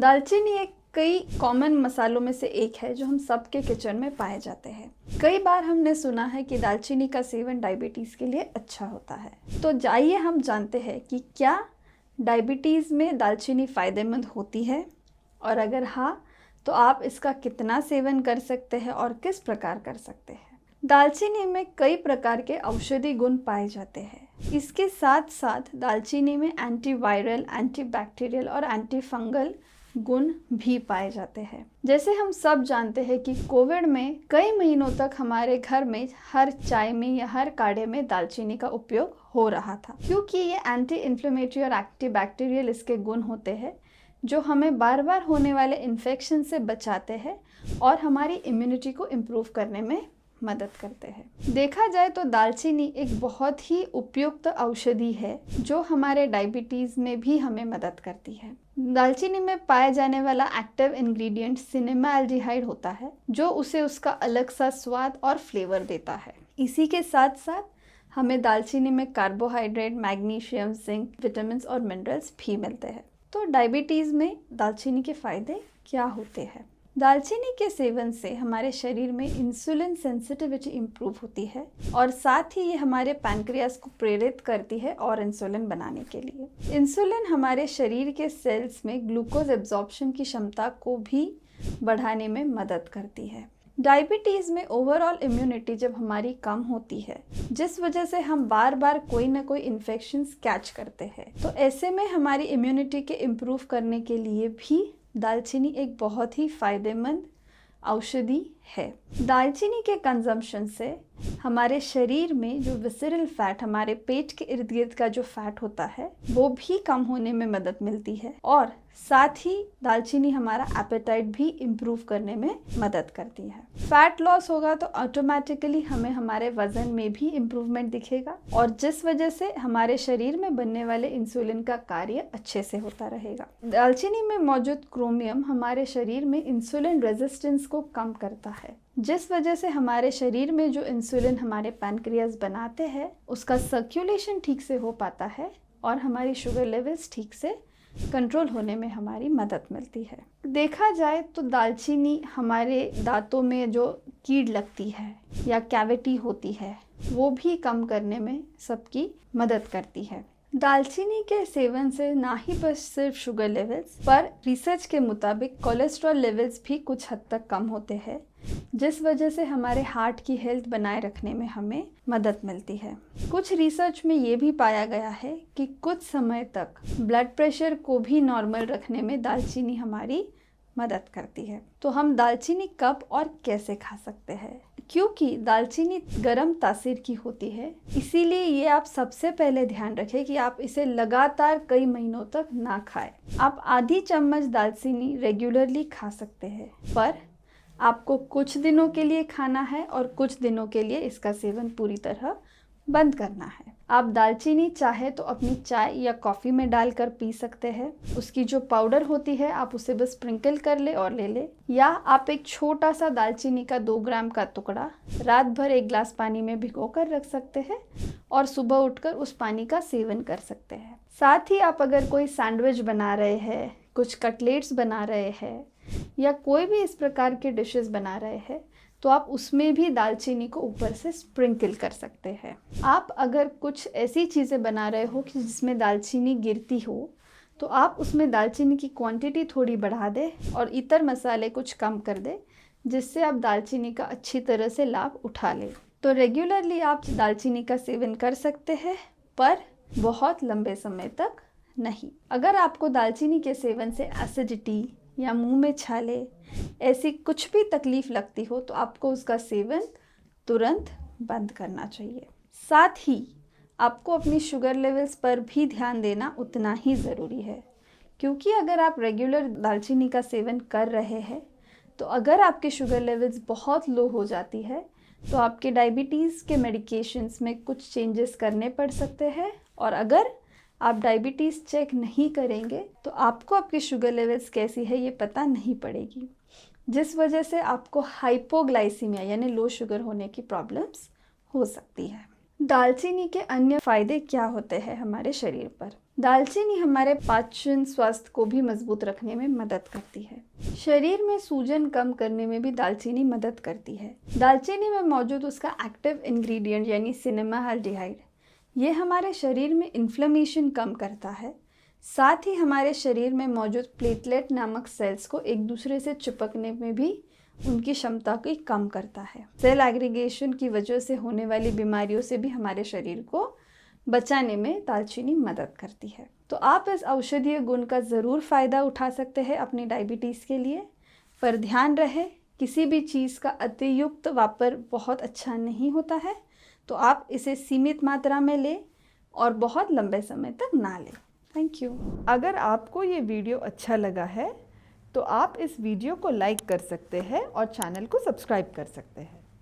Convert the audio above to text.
दालचीनी एक कई कॉमन मसालों में से एक है जो हम सबके किचन में पाए जाते हैं। कई बार हमने सुना है कि दालचीनी का सेवन डायबिटीज़ के लिए अच्छा होता है। तो जाइए हम जानते हैं कि क्या डायबिटीज़ में दालचीनी फ़ायदेमंद होती है, और अगर हाँ तो आप इसका कितना सेवन कर सकते हैं और किस प्रकार कर सकते हैं। दालचीनी में कई प्रकार के औषधि गुण पाए जाते हैं। इसके साथ साथ दालचीनी में एंटीवायरल, एंटीबैक्टीरियल और एंटीफंगल गुण भी पाए जाते हैं। जैसे हम सब जानते हैं कि कोविड में कई महीनों तक हमारे घर में हर चाय में या हर काढ़े में दालचीनी का उपयोग हो रहा था, क्योंकि ये एंटी इन्फ्लेमेटरी और एंटीबैक्टीरियल इसके गुण होते हैं जो हमें बार बार होने वाले इन्फेक्शन से बचाते हैं और हमारी इम्यूनिटी को इम्प्रूव करने में मदद करते हैं। देखा जाए तो दालचीनी एक बहुत ही उपयुक्त औषधि है जो हमारे डायबिटीज़ में भी हमें मदद करती है। दालचीनी में पाया जाने वाला एक्टिव इंग्रेडिएंट सिनेमाल्डिहाइड होता है जो उसे उसका अलग सा स्वाद और फ्लेवर देता है। इसी के साथ साथ हमें दालचीनी में कार्बोहाइड्रेट, मैग्नीशियम, जिंक, विटामिन और मिनरल्स भी मिलते हैं। तो डायबिटीज़ में दालचीनी के फ़ायदे क्या होते हैं? दालचीनी के सेवन से हमारे शरीर में इंसुलिन सेंसिटिविटी इम्प्रूव होती है और साथ ही ये हमारे पैनक्रियास को प्रेरित करती है और इंसुलिन बनाने के लिए। इंसुलिन हमारे शरीर के सेल्स में ग्लूकोज एब्जॉर्प्शन की क्षमता को भी बढ़ाने में मदद करती है। डायबिटीज़ में ओवरऑल इम्यूनिटी जब हमारी कम होती है, जिस वजह से हम बार बार कोई ना कोई इन्फेक्शंस कैच करते हैं, तो ऐसे में हमारी इम्यूनिटी के इम्प्रूव करने के लिए भी दालचीनी एक बहुत ही फ़ायदेमंद औषधि है। दालचीनी के कंजम्पशन से हमारे शरीर में जो विसरल फैट, हमारे पेट के इर्द गिर्द का जो फैट होता है, वो भी कम होने में मदद मिलती है और साथ ही दालचीनी हमारा एपेटाइट भी इम्प्रूव करने में मदद करती है। फैट लॉस होगा तो ऑटोमेटिकली हमें हमारे वजन में भी इम्प्रूवमेंट दिखेगा और जिस वजह से हमारे शरीर में बनने वाले इंसुलिन का कार्य अच्छे से होता रहेगा। दालचीनी में मौजूद क्रोमियम हमारे शरीर में इंसुलिन रेजिस्टेंस को कम करता है, जिस वजह से हमारे शरीर में जो इंसुलिन हमारे पैनक्रियास बनाते हैं उसका सर्कुलेशन ठीक से हो पाता है और हमारी शुगर लेवल्स ठीक से कंट्रोल होने में हमारी मदद मिलती है। देखा जाए तो दालचीनी हमारे दांतों में जो कीड़ लगती है या कैविटी होती है वो भी कम करने में सबकी मदद करती है। दालचीनी के सेवन से ना ही बस सिर्फ शुगर लेवल्स पर रिसर्च के मुताबिक कोलेस्ट्रॉल लेवल्स भी कुछ हद तक कम होते हैं, जिस वजह से हमारे हार्ट की हेल्थ बनाए रखने में हमें मदद मिलती है। कुछ रिसर्च में ये भी पाया गया है कि कुछ समय तक ब्लड प्रेशर को भी नॉर्मल रखने में दालचीनी हमारी मदद करती है। तो हम दालचीनी कब और कैसे खा सकते हैं? क्योंकि दालचीनी गर्म तासीर की होती है, इसीलिए ये आप सबसे पहले ध्यान रखें कि आप इसे लगातार कई महीनों तक ना खाएं। आप आधी चम्मच दालचीनी रेगुलरली खा सकते हैं, पर आपको कुछ दिनों के लिए खाना है और कुछ दिनों के लिए इसका सेवन पूरी तरह बंद करना है। आप दालचीनी चाहे तो अपनी चाय या कॉफ़ी में डालकर पी सकते हैं। उसकी जो पाउडर होती है आप उसे बस स्प्रिंकल कर ले और ले ले, या आप एक छोटा सा दालचीनी का 2 ग्राम का टुकड़ा रात भर 1 गिलास पानी में भिगो कर रख सकते हैं और सुबह उठकर उस पानी का सेवन कर सकते हैं। साथ ही आप अगर कोई सैंडविच बना रहे हैं, कुछ कटलेट्स बना रहे हैं या कोई भी इस प्रकार के डिशेस बना रहे हैं, तो आप उसमें भी दालचीनी को ऊपर से स्प्रिंकल कर सकते हैं। आप अगर कुछ ऐसी चीज़ें बना रहे हो कि जिसमें दालचीनी गिरती हो, तो आप उसमें दालचीनी की क्वांटिटी थोड़ी बढ़ा दें और इतर मसाले कुछ कम कर दें, जिससे आप दालचीनी का अच्छी तरह से लाभ उठा लें। तो रेगुलरली आप दालचीनी का सेवन कर सकते हैं, पर बहुत लंबे समय तक नहीं। अगर आपको दालचीनी के सेवन से एसिडिटी या मुंह में छाले ऐसी कुछ भी तकलीफ लगती हो तो आपको उसका सेवन तुरंत बंद करना चाहिए। साथ ही आपको अपनी शुगर लेवल्स पर भी ध्यान देना उतना ही ज़रूरी है, क्योंकि अगर आप रेगुलर दालचीनी का सेवन कर रहे हैं तो अगर आपके शुगर लेवल्स बहुत लो हो जाती है तो आपके डायबिटीज़ के मेडिकेशंस में कुछ चेंजेस करने पड़ सकते हैं, और अगर आप डायबिटीज़ चेक नहीं करेंगे तो आपको आपकी शुगर लेवल्स कैसी है ये पता नहीं पड़ेगी, जिस वजह से आपको हाइपोग्लाइसीमिया यानी लो शुगर होने की प्रॉब्लम्स हो सकती है। दालचीनी के अन्य फ़ायदे क्या होते हैं हमारे शरीर पर? दालचीनी हमारे पाचन स्वास्थ्य को भी मजबूत रखने में मदद करती है। शरीर में सूजन कम करने में भी दालचीनी मदद करती है। दालचीनी में मौजूद उसका एक्टिव इंग्रेडिएंट यानी सिनेमाल्डिहाइड, ये हमारे शरीर में इन्फ्लेमेशन कम करता है। साथ ही हमारे शरीर में मौजूद प्लेटलेट नामक सेल्स को एक दूसरे से चिपकने में भी उनकी क्षमता को कम करता है। सेल एग्रीगेशन की वजह से होने वाली बीमारियों से भी हमारे शरीर को बचाने में दालचीनी मदद करती है। तो आप इस औषधीय गुण का ज़रूर फ़ायदा उठा सकते हैं अपनी डायबिटीज़ के लिए। पर ध्यान रहे, किसी भी चीज़ का अतियुक्त वापर बहुत अच्छा नहीं होता है, तो आप इसे सीमित मात्रा में लें और बहुत लंबे समय तक ना लें। Thank you. अगर आपको ये वीडियो अच्छा लगा है तो आप इस वीडियो को लाइक कर सकते हैं और चैनल को सब्सक्राइब कर सकते हैं।